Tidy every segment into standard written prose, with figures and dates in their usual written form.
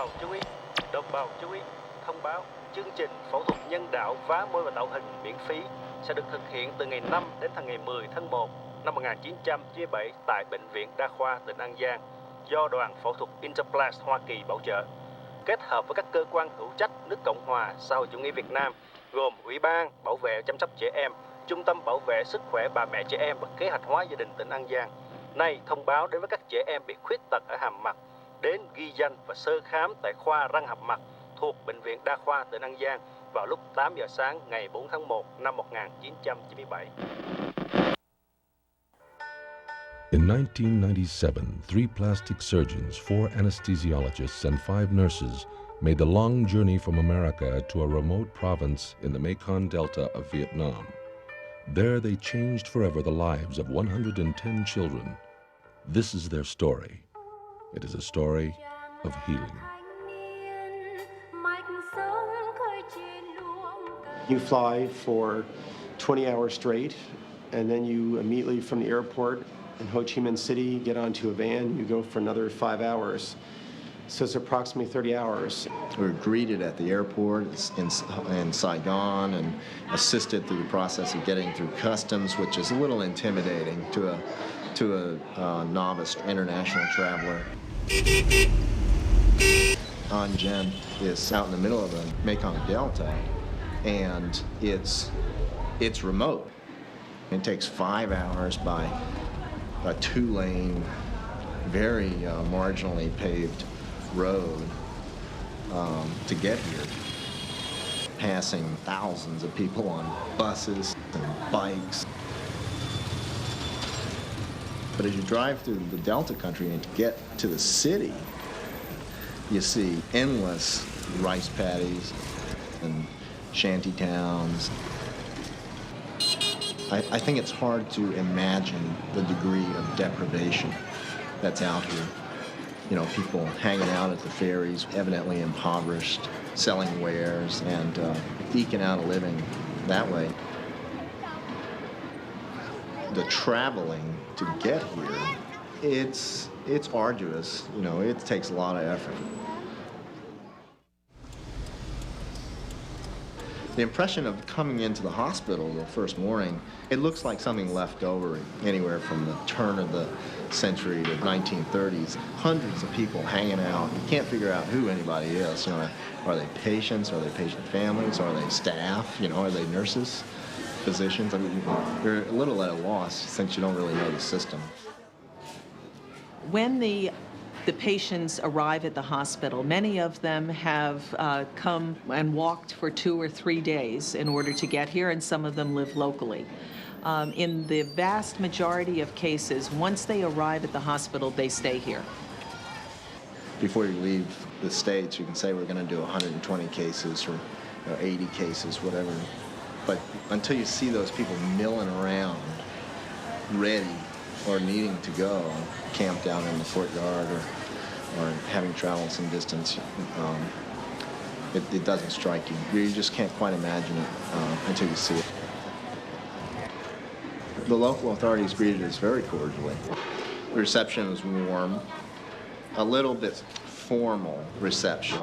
bào chú ý, đồng bào chú ý, thông báo chương trình phẫu thuật nhân đạo vá môi và tạo hình miễn phí sẽ được thực hiện từ ngày 5 đến ngày 10 tháng 1 năm 1997 tại Bệnh viện Đa khoa tỉnh An Giang do Đoàn Phẫu thuật Interplas Hoa Kỳ bảo trợ, kết hợp với các cơ quan hữu trách nước Cộng hòa xã hội chủ nghĩa Việt Nam gồm Ủy ban Bảo vệ chăm sóc trẻ em, Trung tâm Bảo vệ sức khỏe bà mẹ trẻ em và Kế hoạch hóa gia đình tỉnh An Giang. Nay thông báo đến với các trẻ em bị khuyết tật ở hàm mặt đến ghi danh và sơ khám tại khoa răng hàm mặt thuộc Bệnh viện Đa khoa tỉnh An Giang vào lúc 8 giờ sáng ngày 4 tháng 1 năm 1997. In 1997, 3 plastic surgeons, 4 anesthesiologists, and 5 nurses made the long journey from America to a remote province in the Mekong Delta of Vietnam. There they changed forever the lives of 110 children. This is their story. It is a story of healing. You fly for 20 hours straight, and then you immediately from the airport in Ho Chi Minh City get onto a van, you go for another 5 hours. So it's approximately 30 hours. We were greeted at the airport in Saigon and assisted through the process of getting through customs, which is a little intimidating to a novice international traveler. An Giang is out in the middle of the Mekong Delta, and it's remote. It takes 5 hours by a 2-lane, very marginally paved road to get here, passing thousands of people on buses and bikes. But as you drive through the Delta country and get to the city, you see endless rice paddies and shanty towns. I think it's hard to imagine the degree of deprivation that's out here. You know, people hanging out at the ferries, evidently impoverished, selling wares and eking out a living that way. The traveling to get here, it's arduous. You know, it takes a lot of effort. The impression of coming into the hospital the first morning, it looks like something left over anywhere from the turn of the century to 1930s. Hundreds of people hanging out. You can't figure out who anybody is. You know, are they patients? Are they patient families? Are they staff? You know, are they nurses, physicians? I mean, you're a little at a loss since you don't really know the system. When the patients arrive at the hospital, many of them have come and walked for 2 or 3 days in order to get here, and some of them live locally. In the vast majority of cases, once they arrive at the hospital, they stay here. Before you leave the States, you can say we're going to do 120 cases or 80 cases, whatever. But until you see those people milling around, ready or needing to go, camped out in the courtyard or having traveled some distance, it doesn't strike you. You just can't quite imagine it until you see it. The local authorities greeted us very cordially. The reception was warm, a little bit formal reception.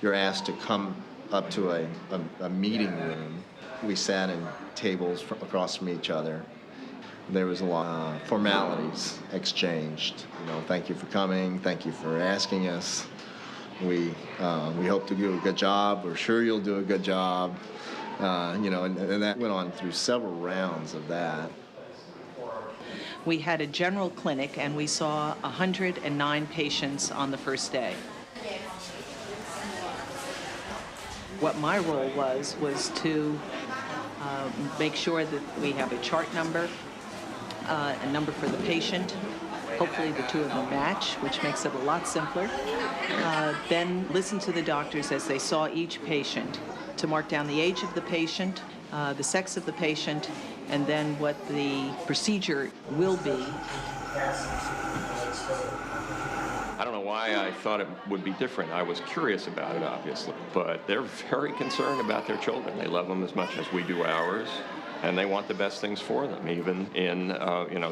You're asked to come up to a meeting room. We sat in tables across from each other. There was a lot of formalities exchanged. You know, thank you for coming. Thank you for asking us. We hope to do a good job. We're sure you'll do a good job. You know, and that went on through several rounds of that. We had a general clinic, and we saw 109 patients on the first day. What my role was to make sure that we have a chart number, a number for the patient. Hopefully the two of them match, which makes it a lot simpler. Then listen to the doctors as they saw each patient to mark down the age of the patient, the sex of the patient, and then what the procedure will be. I don't know why I thought it would be different. I was curious about it, obviously, but they're very concerned about their children. They love them as much as we do ours. and they want the best things for them, even in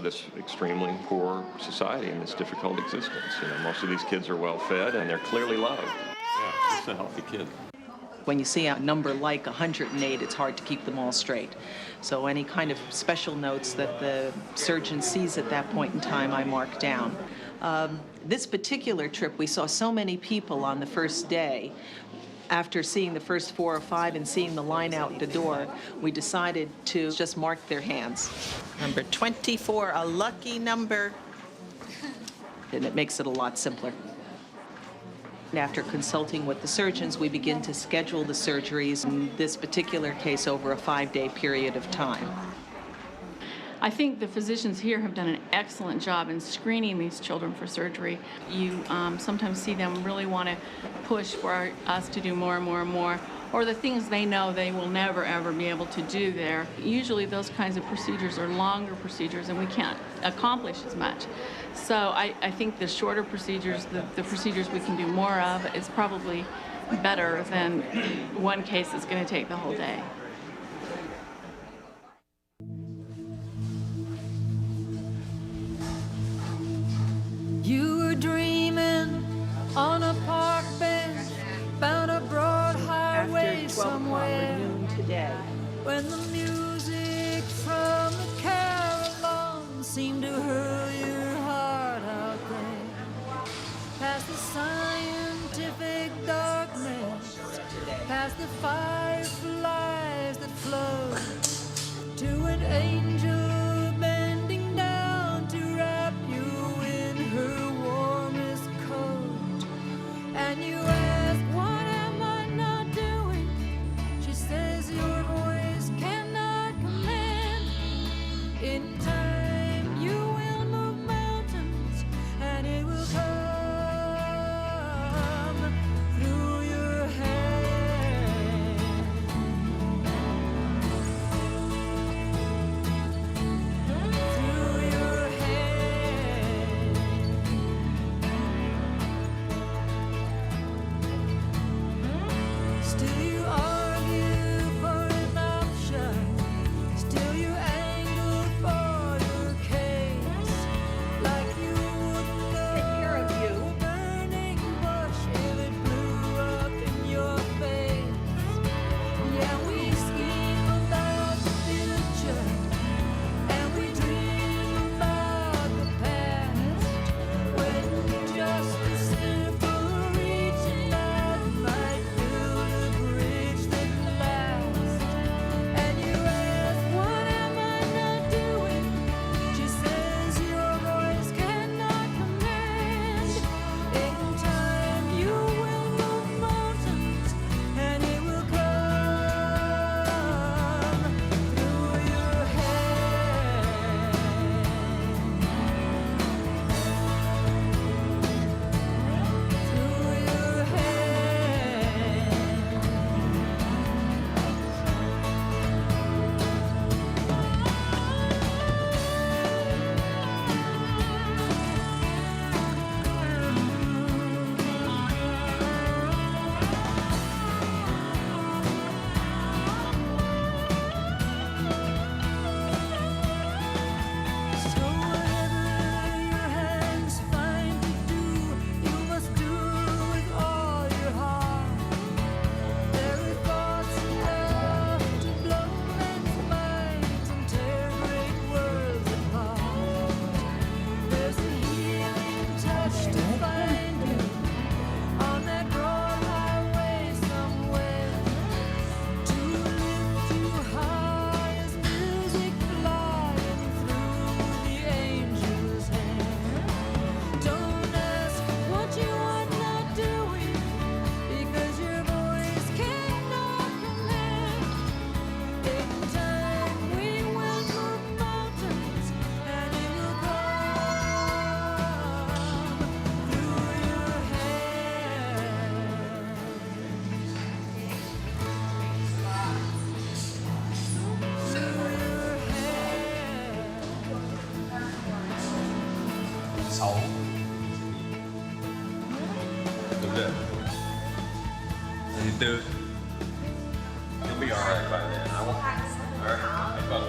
this extremely poor society and this difficult existence. Most of these kids are well fed and they're clearly loved. Yeah, it's a healthy kid. When you see a number like 108, it's hard to keep them all straight. So any kind of special notes that the surgeon sees at that point in time, I mark down. This particular trip, we saw so many people on the first day. After seeing the first 4 or 5 and seeing the line out the door, we decided to just mark their hands. Number 24, a lucky number. And it makes it a lot simpler. After consulting with the surgeons, we begin to schedule the surgeries, in this particular case, over a 5-day period of time. I think the physicians here have done an excellent job in screening these children for surgery. You sometimes see them really want to push for us to do more and more and more, or the things they know they will never, ever be able to do there. Usually those kinds of procedures are longer procedures, and we can't accomplish as much. So I think the shorter procedures, the procedures we can do more of, is probably better than one case that's going to take the whole day. You were dreaming on a park bench, bound a broad highway After 12 o'clock or somewhere. noon today. When the music from the carillon seemed to hurl your heart out there, past the scientific darkness, past the fireflies that float, to an angel bending down to wrap you in her warmest coat. And you ask, what am I not doing? She says your voice cannot command. In time you will move mountains, and it will come through your hand. Through your hand. Still you argue for an option, still you angle for your case, like you wouldn't know a burning bush if it blew up in your face. Yeah, we scheme about the future, and we dream about the past, when just a simple reaching out might build a bridge that lasts. And you ask, what am I not doing? She says your voice cannot command. In time you will move mountains, and it will come through your hand. Through your hand. So whatever your hands find to do, you must do with all your heart. There are thoughts enough to blow men's minds and tear great worlds apart. There's a healing touch to find you on that broad highway somewhere, to lift you high as music flying through the angel's hand. Don't ask what you are not doing, because your voice cannot command. In time we will move mountains, and it will come through your hand. Through your hand. 6 Đúng rồi. 24. You'll be all right by then. I won't. All right. No problem.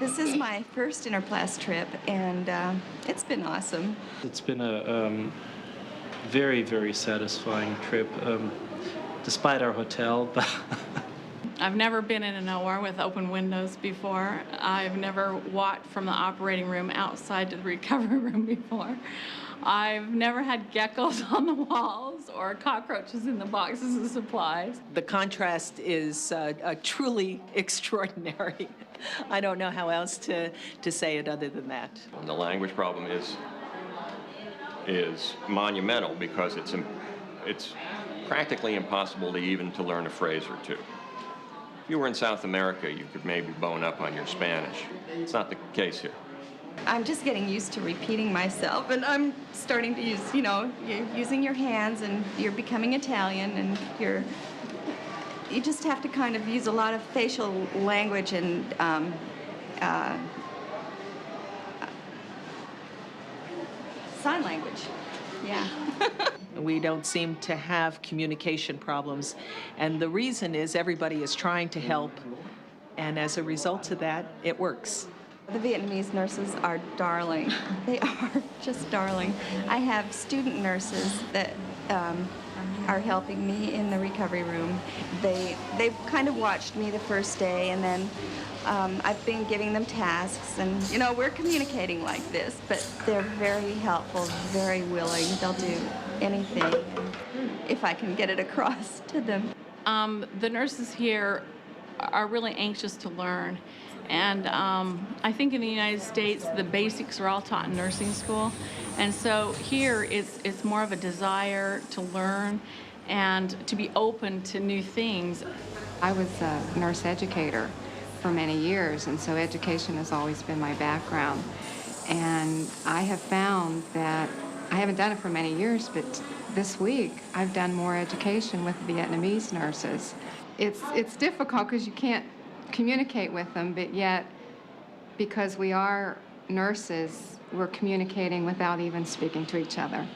This is my first Interplast trip, and it's been awesome. It's been a very, very satisfying trip, despite our hotel. I've never been in an OR with open windows before. I've never walked from the operating room outside to the recovery room before. I've never had geckos on the walls or cockroaches in the boxes of supplies. The contrast is truly extraordinary. I don't know how else to say it other than that. And the language problem is monumental because it's practically impossible to learn a phrase or two. If you were in South America, you could maybe bone up on your Spanish. It's not the case here. I'm just getting used to repeating myself, and I'm starting to use, you're using your hands, and you're becoming Italian, and you just have to kind of use a lot of facial language and sign language. Yeah. We don't seem to have communication problems, and the reason is everybody is trying to help, and as a result of that, it works. The Vietnamese nurses are darling. They are just darling. I have student nurses that are helping me in the recovery room. They've kind of watched me the first day, and then I've been giving them tasks, and we're communicating like this, but they're very helpful, very willing. They'll do anything if I can get it across to them. The nurses here are really anxious to learn. And I think in the United States, the basics are all taught in nursing school. And so here, it's more of a desire to learn and to be open to new things. I was a nurse educator for many years, and so education has always been my background. And I have found that I haven't done it for many years, but this week I've done more education with Vietnamese nurses. It's difficult because you can't communicate with them, but yet because we are nurses, we're communicating without even speaking to each other.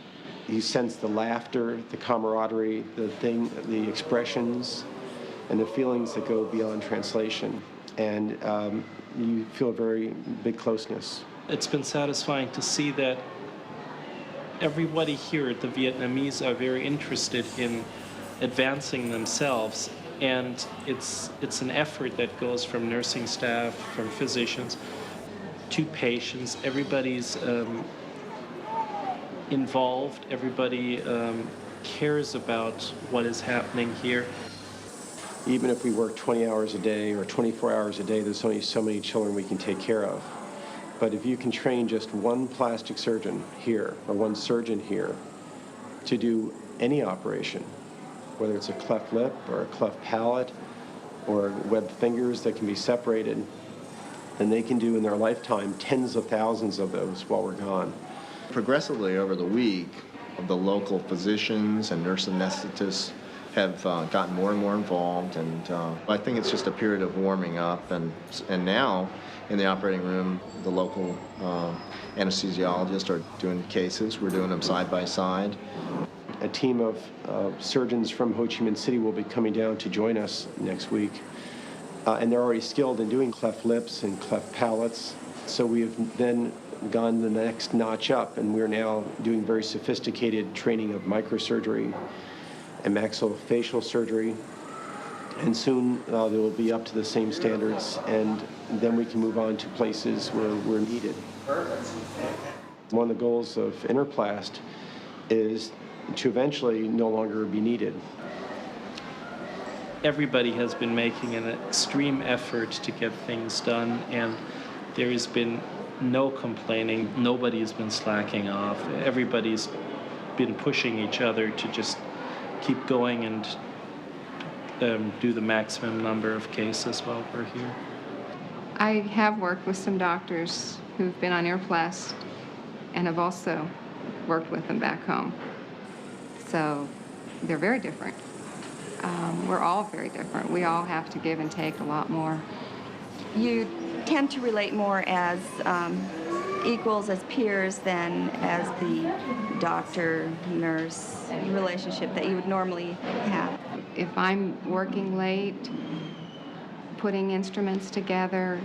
You sense the laughter, the camaraderie, the expressions, and the feelings that go beyond translation. And you feel a very big closeness. It's been satisfying to see that everybody here, the Vietnamese, are very interested in advancing themselves. And it's an effort that goes from nursing staff, from physicians, to patients. Everybody's involved. Everybody cares about what is happening here. Even if we work 20 hours a day or 24 hours a day, there's only so many children we can take care of. But if you can train just one plastic surgeon here or one surgeon here to do any operation, whether it's a cleft lip or a cleft palate or webbed fingers that can be separated, then they can do in their lifetime tens of thousands of those while we're gone. Progressively over the week, the local physicians and nurse anesthetists have gotten more and more involved, and I think it's just a period of warming up, and now in the operating room, the local anesthesiologists are doing cases. We're doing them side by side. A team of surgeons from Ho Chi Minh City will be coming down to join us next week. And they're already skilled in doing cleft lips and cleft palates. So we have then gone the next notch up, and we're now doing very sophisticated training of microsurgery and maxillofacial surgery. And soon they will be up to the same standards, and then we can move on to places where we're needed. One of the goals of Interplast is to eventually no longer be needed. Everybody has been making an extreme effort to get things done, and there has been no complaining. Nobody has been slacking off. Everybody's been pushing each other to just keep going and do the maximum number of cases while we're here. I have worked with some doctors who've been on Interplast and have also worked with them back home. So they're very different. We're all very different. We all have to give and take a lot more. You tend to relate more as equals, as peers, than as the doctor-nurse relationship that you would normally have. If I'm working late, putting instruments together,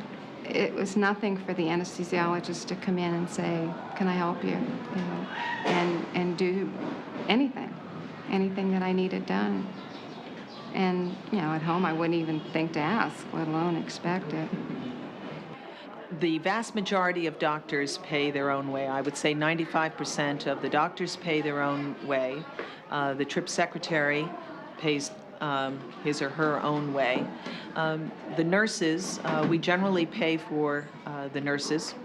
it was nothing for the anesthesiologist to come in and say, "Can I help you?" You know, and do anything that I needed done. And, you know, at home I wouldn't even think to ask, let alone expect it. The vast majority of doctors pay their own way. I would say 95% of the doctors pay their own way. The trip secretary pays his or her own way. The nurses, we generally pay for the nurses.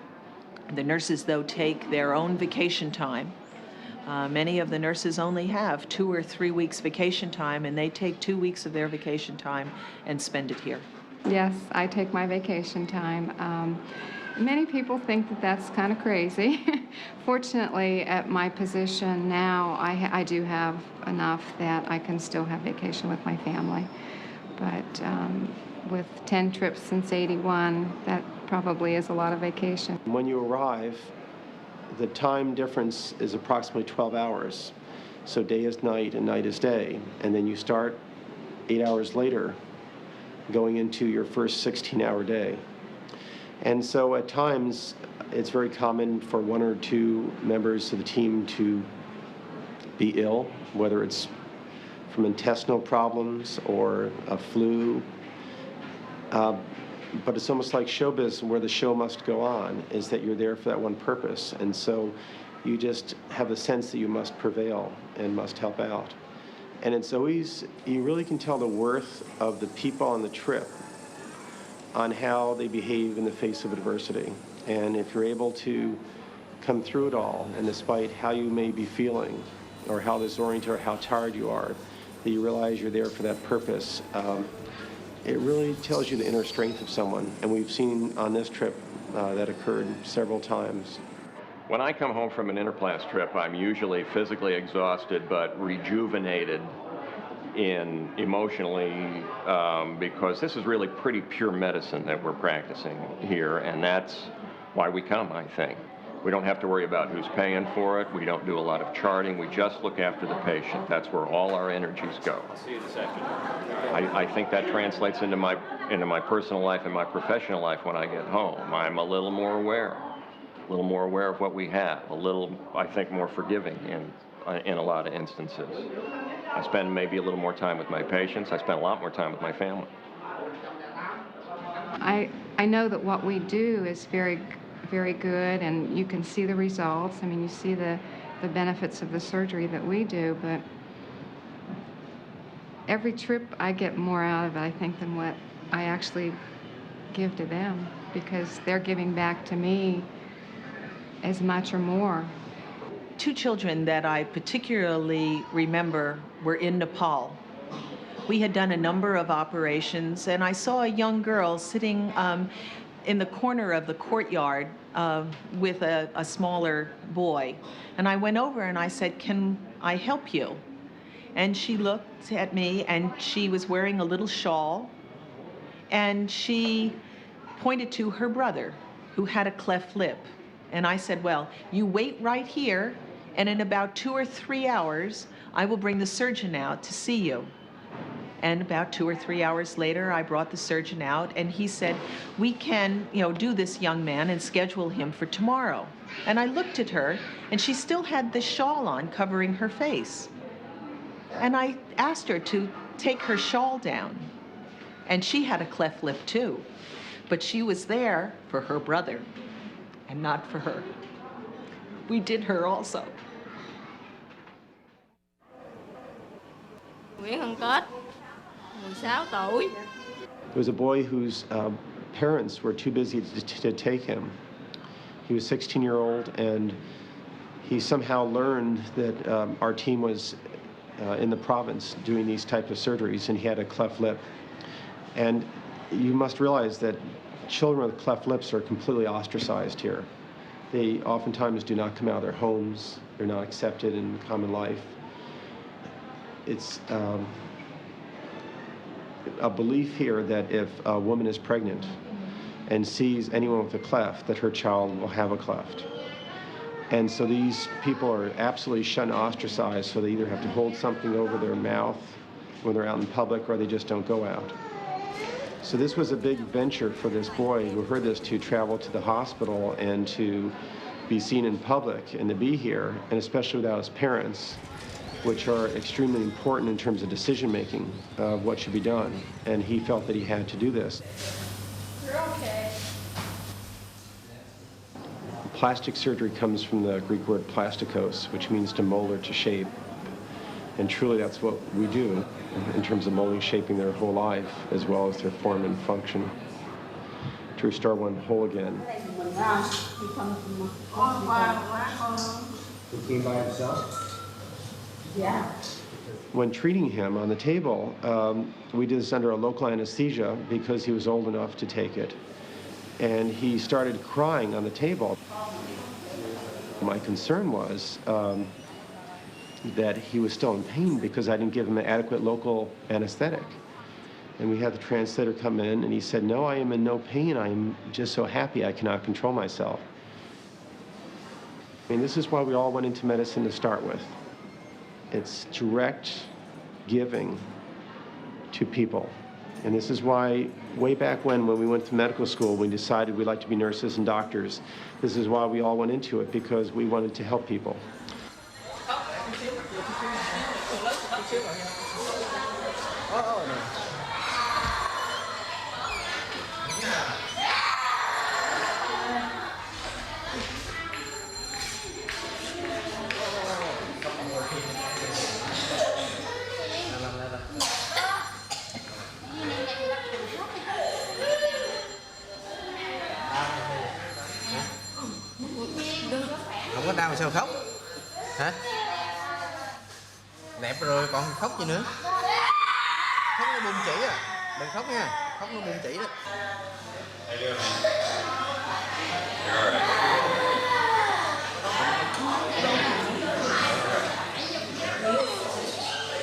The nurses, though, take their own vacation time. Many of the nurses only have 2 or 3 weeks vacation time, and they take 2 weeks of their vacation time and spend it here. Yes, I take my vacation time. Many people think that that's kind of crazy. Fortunately, at my position now, I do have enough that I can still have vacation with my family. But with 10 trips since '81, that probably is a lot of vacation. When you arrive, the time difference is approximately 12 hours. So day is night and night is day. And then you start 8 hours later going into your first 16-hour day. And so at times, it's very common for 1 or 2 members of the team to be ill, whether it's from intestinal problems or a flu. But it's almost like showbiz, where the show must go on, is that you're there for that one purpose. And so you just have the sense that you must prevail and must help out. And it's always, you really can tell the worth of the people on the trip on how they behave in the face of adversity. And if you're able to come through it all, and despite how you may be feeling, or how disoriented or how tired you are, that you realize you're there for that purpose, it really tells you the inner strength of someone. And we've seen on this trip that occurred several times. When I come home from an interclass trip, I'm usually physically exhausted but rejuvenated emotionally, because this is really pretty pure medicine that we're practicing here, and that's why we come, I think. We don't have to worry about who's paying for it. We don't do a lot of charting. We just look after the patient. That's where all our energies go. I'll see you this afternoon. I think that translates into my personal life and my professional life when I get home. I'm a little more aware of what we have, a little, I think, more forgiving in a lot of instances. I spend maybe a little more time with my patients. I spend a lot more time with my family. I know that what we do is very, very good, and you can see the results. I mean, you see the benefits of the surgery that we do, but every trip I get more out of it, I think, than what I actually give to them, because they're giving back to me as much or more. 2 children that I particularly remember were in Nepal. We had done a number of operations, and I saw a young girl sitting in the corner of the courtyard with a smaller boy. And I went over and I said, "Can I help you?" And she looked at me, and she was wearing a little shawl, and she pointed to her brother, who had a cleft lip. And I said, "Well, you wait right here, and in about 2 or 3 hours, I will bring the surgeon out to see you." And about 2 or 3 hours later, I brought the surgeon out, and he said, "We can, do this young man and schedule him for tomorrow." And I looked at her, and she still had the shawl on covering her face. And I asked her to take her shawl down. And she had a cleft lip too, but she was there for her brother and not for her. We did her also. Nguyễn Hân Kết, 16 tuổi. There was a boy whose parents were too busy to take him. He was 16-year-old, and he somehow learned that our team was in the province doing these types of surgeries, and he had a cleft lip. And you must realize that children with cleft lips are completely ostracized here. They oftentimes do not come out of their homes. They're not accepted in common life. It's a belief here that if a woman is pregnant and sees anyone with a cleft, that her child will have a cleft. And so these people are absolutely shunned and ostracized, so they either have to hold something over their mouth when they're out in public, or they just don't go out. So this was a big venture for this boy who heard this to travel to the hospital and to be seen in public and to be here, and especially without his parents, which are extremely important in terms of decision making of what should be done. And he felt that he had to do this. You're okay. Plastic surgery comes from the Greek word plastikos, which means to mold or to shape. And truly that's what we do in terms of molding, shaping their whole life, as well as their form and function, to restore one whole again. He came by himself? Yeah. When treating him on the table, we did this under a local anesthesia because he was old enough to take it. And he started crying on the table. My concern was that he was still in pain because I didn't give him an adequate local anesthetic. And we had the translator come in and he said, "No, I am in no pain. I am just so happy I cannot control myself." I mean, this is why we all went into medicine to start with. It's direct giving to people. And this is why, way back when we went to medical school, we decided we'd like to be nurses and doctors. This is why we all went into it, because we wanted to help people. Không có đau sao khóc? Hả? Đẹp rồi còn khóc gì nữa? Khóc nó buông chỉ à? Đừng khóc nha, khóc nó buông chỉ đó.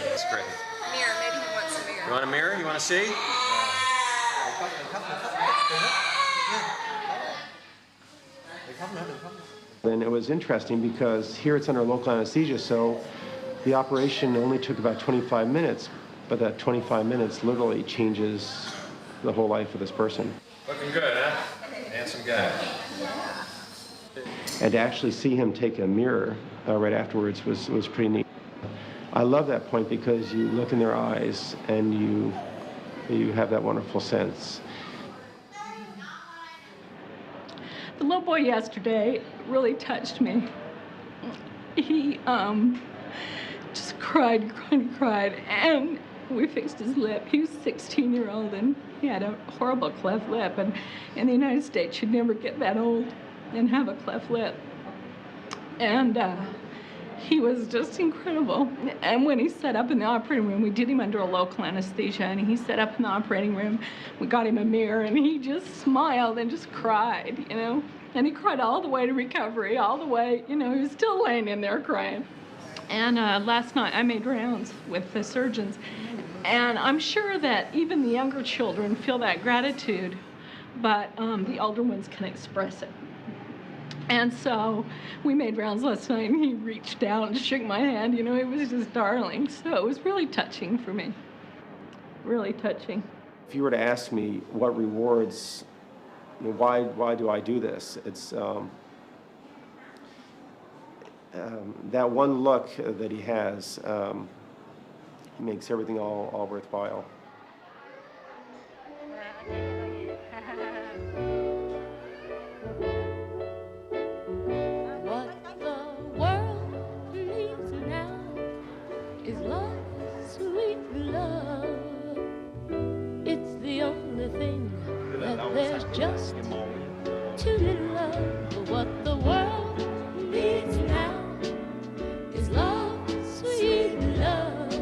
That's great. Mirror, maybe he wants a mirror. You want a mirror? You want to see? And it was interesting because here it's under local anesthesia, so the operation only took about 25 minutes, but that 25 minutes literally changes the whole life of this person. Looking good, huh? Handsome guy. And to actually see him take a mirror right afterwards was pretty neat. I love that point because you look in their eyes and you have that wonderful sense. The little boy yesterday really touched me. He just cried, and we fixed his lip. He was 16-year-old, and he had a horrible cleft lip, and in the United States, you'd never get that old and have a cleft lip. And he was just incredible. And when he set up in the operating room, we did him under a local anesthesia, and he set up in the operating room. We got him a mirror, and he just smiled and just cried, you know. And he cried all the way to recovery, all the way, you know, he was still laying in there crying. And last night I made rounds with the surgeons, and I'm sure that even the younger children feel that gratitude, but the older ones can express it. And so we made rounds last night, and he reached out and shook my hand. You know, it was just darling. So it was really touching for me, really touching. If you were to ask me what rewards, you know, why do I do this? It's that one look that he has makes everything all worthwhile. What the world needs now is love, sweet love. It's the only thing that there's just too little of. What the world needs now is love, sweet love.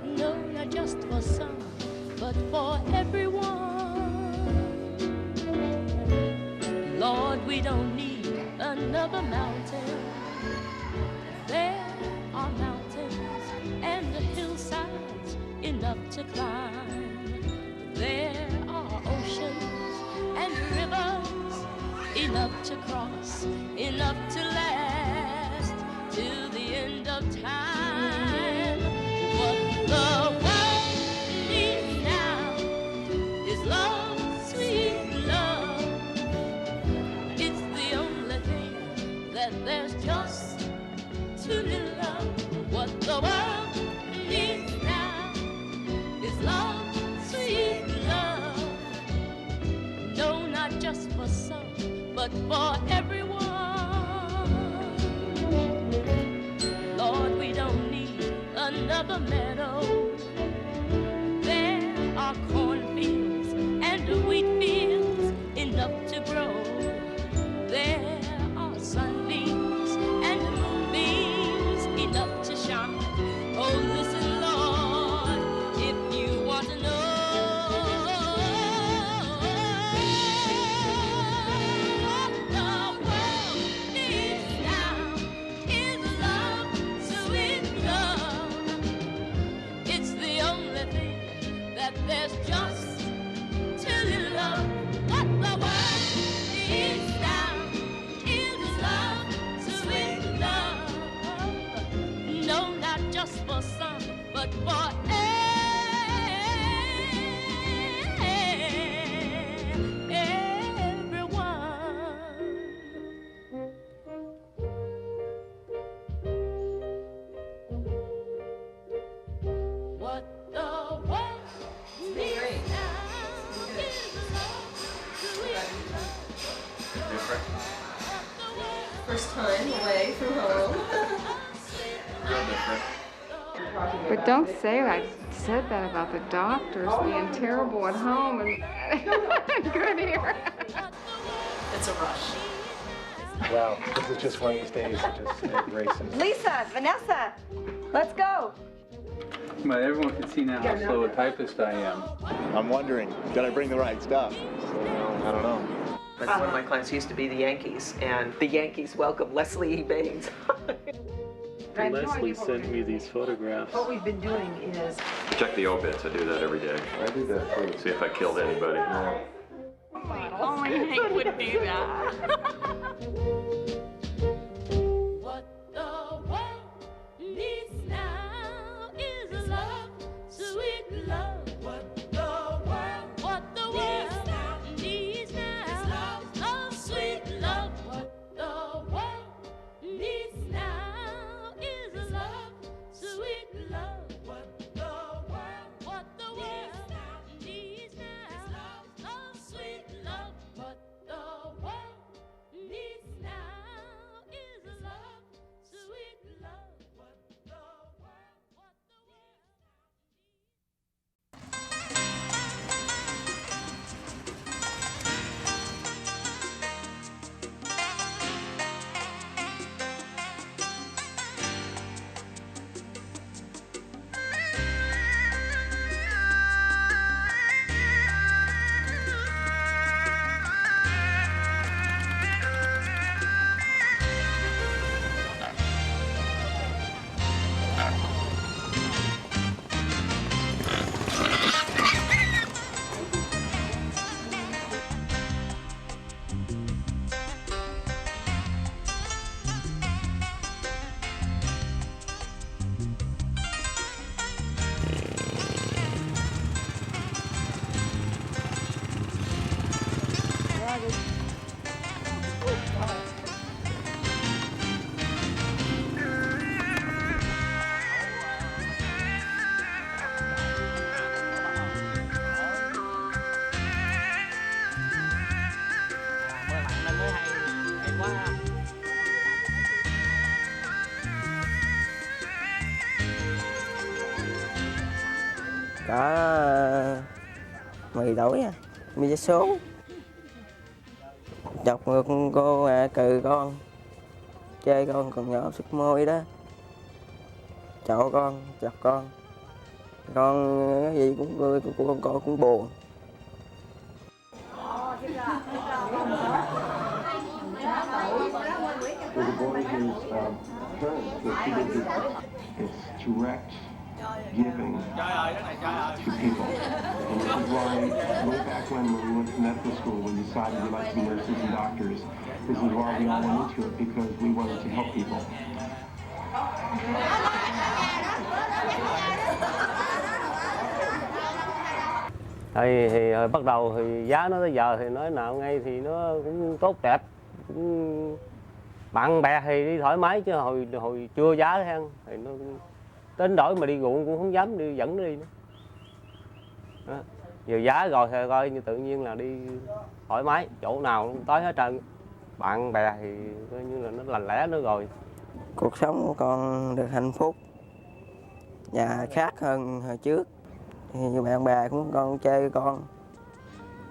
No, not just for some, but for everyone. Lord, we don't need another mountain. There are mountains and the hillsides enough to climb. There are oceans and rivers enough to cross, enough to last till the end of time. What the world needs now for some, but for everyone. Lord, we don't need another meadow. There are cornfields and wheat fields enough to grow. There are sunbeams and moonbeams enough to shine. Oh, listen, Lord, if you want to know what the world needs now is love, sweet love. It's the only thing that there's just till you love. What the world needs now is love, sweet love. No, not just for some, but for what the world needs now is love, sweet love. First time away from home. But don't say that. I said that about the doctors being terrible at home and good here. It's a rush. Wow, this is just one of these days that just races. Lisa, Vanessa, let's go. But everyone can see now how slow a typist I am. I'm wondering, did I bring the right stuff? I don't know. But one of my clients used to be the Yankees, and the Yankees welcome Leslie E. Baines. Leslie sent me these photographs. What we've been doing is Check the obits. I do that every day. I did that too. See if I killed anybody. Only Hank would do that. What the world needs now is love, sweet love. What the world needs now is love, sweet love. What the world needs now is love, sweet love. What the world needs now is love, sweet love. What the world needs now is love, sweet love. What the Có 10 tuổi à, mi vé số chọc ngược cô cừ con, chê con còn nhỏ sức môi đó, chọ con, chọc con cái gì cũng con cũng buồn. It's direct giving to people. And this is why, way back when we went to medical school, we decided we liked to be nurses and doctors. This is why we all went into it, because we wanted to help people. Thì bắt đầu thì giá nó tới giờ thì nói nào ngay thì nó cũng tốt đẹp, cũng bạn bè thì đi thoải mái, chứ hồi chưa giá hen thì nó tính đổi mà đi ruộng cũng không dám đi dẫn nó đi nữa. Đó. Vừa giá rồi thì coi như tự nhiên là đi thoải mái, chỗ nào cũng tới hết trơn. Bạn bè thì coi như là nó lành lẽ nữa rồi. Cuộc sống của con được hạnh phúc và khác hơn hồi trước. Thì bạn bè cũng con chơi với con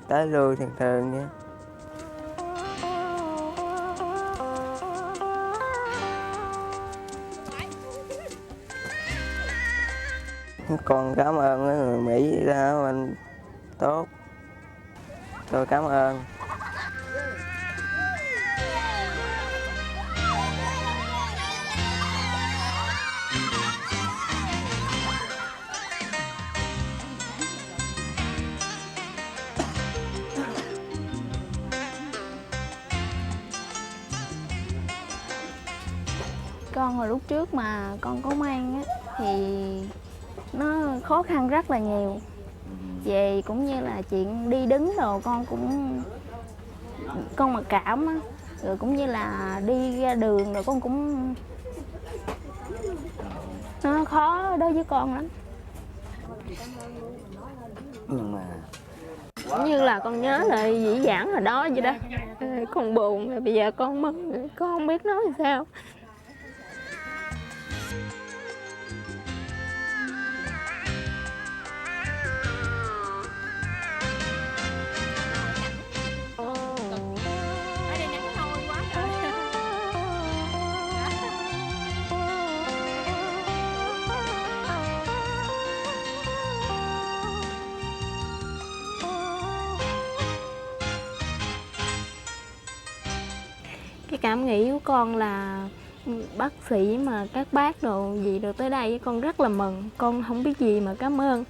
tới lui thường thường vậy. Con cảm ơn mấy người Mỹ đã anh tốt. Tôi cảm ơn. Con hồi lúc trước mà con có mang á, thì nó khó khăn rất là nhiều. Về cũng như là chuyện đi đứng đồ con mặc cảm á, rồi cũng như là đi ra đường rồi con cũng nó khó đối với con lắm. Nhưng mà Như là con nhớ lại dĩ vãng hồi đó vậy đó. Con buồn rồi bây giờ con mừng, con không biết nói sao. Cái cảm nghĩ của con là bác sĩ mà các bác đồ gì đồ tới đây con rất là mừng, con không biết gì mà cảm ơn.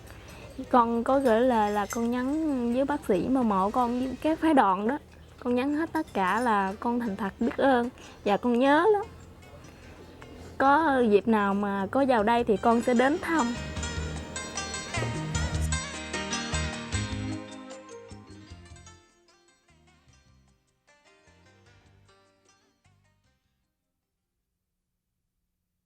Con có gửi lời là con nhắn với bác sĩ mà mộ con với các phái đoàn đó, con nhắn hết tất cả là con thành thật biết ơn và con nhớ lắm. Có dịp nào mà có vào đây thì con sẽ đến thăm.